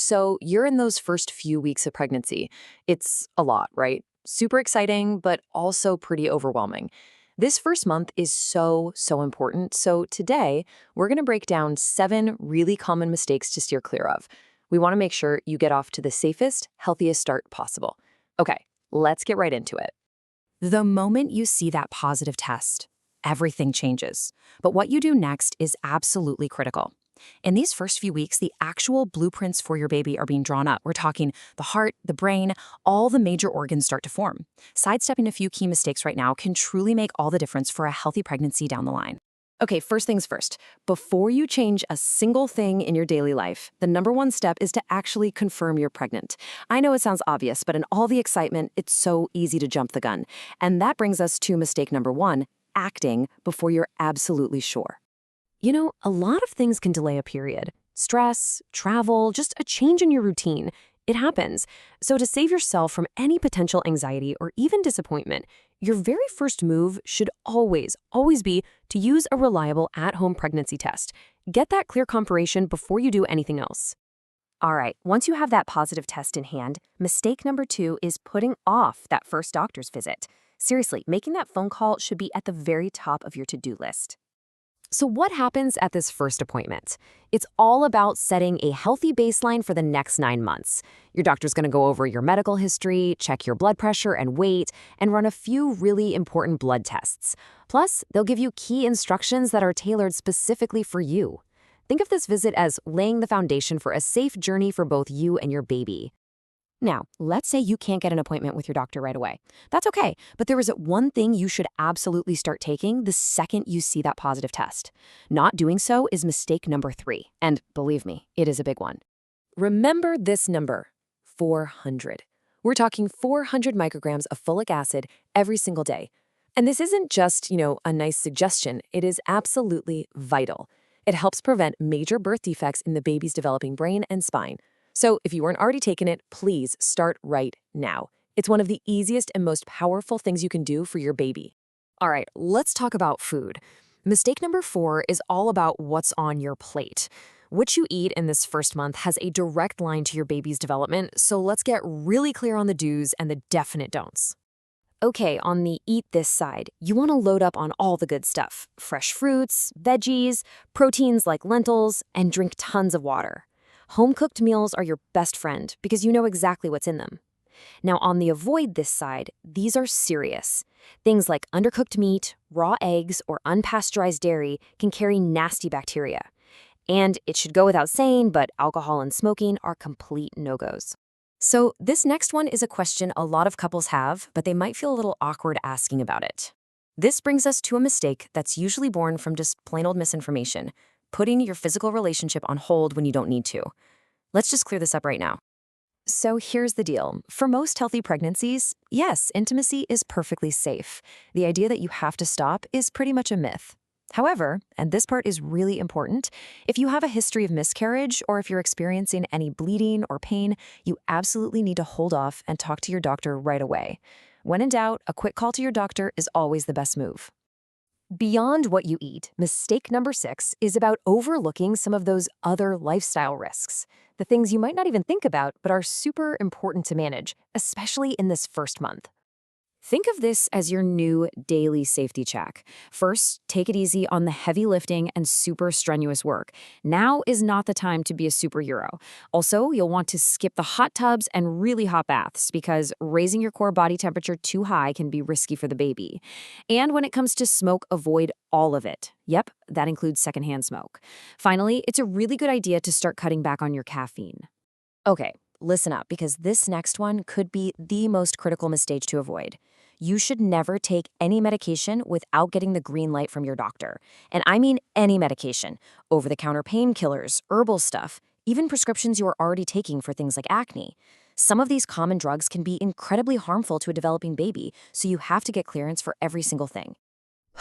So you're in those first few weeks of pregnancy. It's a lot, right? Super exciting, but also pretty overwhelming. This first month is so important. So today, we're going to break down 7 really common mistakes to steer clear of. We want to make sure you get off to the safest, healthiest start possible. Okay, let's get right into it. The moment you see that positive test, everything changes. But what you do next is absolutely critical. In these first few weeks, the actual blueprints for your baby are being drawn up. We're talking the heart, the brain, all the major organs start to form. Sidestepping a few key mistakes right now can truly make all the difference for a healthy pregnancy down the line. Okay, first things first. Before you change a single thing in your daily life, the number one step is to actually confirm you're pregnant. I know it sounds obvious, but in all the excitement, it's so easy to jump the gun. And that brings us to mistake number 1, acting before you're absolutely sure. You know, a lot of things can delay a period. Stress, travel, just a change in your routine. It happens. So to save yourself from any potential anxiety or even disappointment, your very first move should always be to use a reliable at-home pregnancy test. Get that clear confirmation before you do anything else. All right, once you have that positive test in hand, mistake number 2 is putting off that first doctor's visit. Seriously, making that phone call should be at the very top of your to-do list. So what happens at this first appointment? It's all about setting a healthy baseline for the next 9 months. Your doctor's going to go over your medical history, check your blood pressure and weight, and run a few really important blood tests. Plus, they'll give you key instructions that are tailored specifically for you. Think of this visit as laying the foundation for a safe journey for both you and your baby. Now, let's say you can't get an appointment with your doctor right away. That's okay, but there is one thing you should absolutely start taking the second you see that positive test. Not doing so is mistake number 3, and believe me, it is a big one. Remember this number, 400. We're talking 400 micrograms of folic acid every single day. And this isn't just, a nice suggestion. It is absolutely vital. It helps prevent major birth defects in the baby's developing brain and spine. So if you weren't already taking it, please start right now. It's one of the easiest and most powerful things you can do for your baby. All right, let's talk about food. Mistake number 4 is all about what's on your plate. What you eat in this first month has a direct line to your baby's development, so let's get really clear on the do's and the definite don'ts. Okay, on the eat this side, you want to load up on all the good stuff. Fresh fruits, veggies, proteins like lentils, and drink tons of water. Home-cooked meals are your best friend because you know exactly what's in them. Now, on the avoid this side, these are serious. Things like undercooked meat, raw eggs, or unpasteurized dairy can carry nasty bacteria. And it should go without saying, but alcohol and smoking are complete no-goes. So this next one is a question a lot of couples have, but they might feel a little awkward asking about it. This brings us to a mistake that's usually born from just plain old misinformation. Putting your physical relationship on hold when you don't need to. Let's just clear this up right now. So here's the deal. For most healthy pregnancies, yes, intimacy is perfectly safe. The idea that you have to stop is pretty much a myth. However, and this part is really important, if you have a history of miscarriage or if you're experiencing any bleeding or pain, you absolutely need to hold off and talk to your doctor right away. When in doubt, a quick call to your doctor is always the best move. Beyond what you eat, mistake number 6 is about overlooking some of those other lifestyle risks. The things you might not even think about, but are super important to manage, especially in this first month. Think of this as your new daily safety check. First, take it easy on the heavy lifting and super strenuous work. Now is not the time to be a superhero. Also, you'll want to skip the hot tubs and really hot baths because raising your core body temperature too high can be risky for the baby. And when it comes to smoke, avoid all of it. Yep, that includes secondhand smoke. Finally, it's a really good idea to start cutting back on your caffeine. Okay, listen up because this next one could be the most critical mistake to avoid. You should never take any medication without getting the green light from your doctor. And I mean any medication. Over-the-counter painkillers, herbal stuff, even prescriptions you are already taking for things like acne. Some of these common drugs can be incredibly harmful to a developing baby, so you have to get clearance for every single thing.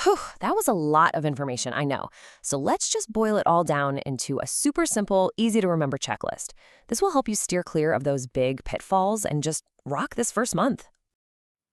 Whew, that was a lot of information, I know. So let's just boil it all down into a super simple, easy-to-remember checklist. This will help you steer clear of those big pitfalls and just rock this first month.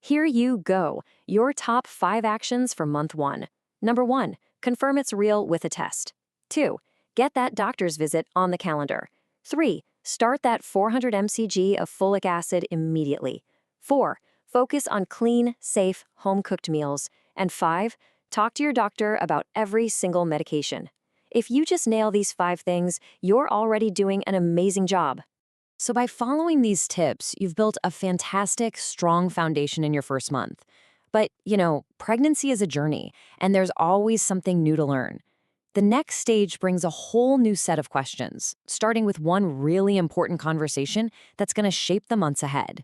Here you go, your top 5 actions for month 1. Number 1, confirm it's real with a test. 2, get that doctor's visit on the calendar. 3, Start that 400 mcg of folic acid immediately. 4. Focus on clean, safe, home-cooked meals. And 5. Talk to your doctor about every single medication. If you just nail these 5 things, you're already doing an amazing job. So by following these tips, you've built a fantastic, strong foundation in your first month. But, pregnancy is a journey, and there's always something new to learn. The next stage brings a whole new set of questions, starting with one really important conversation that's going to shape the months ahead.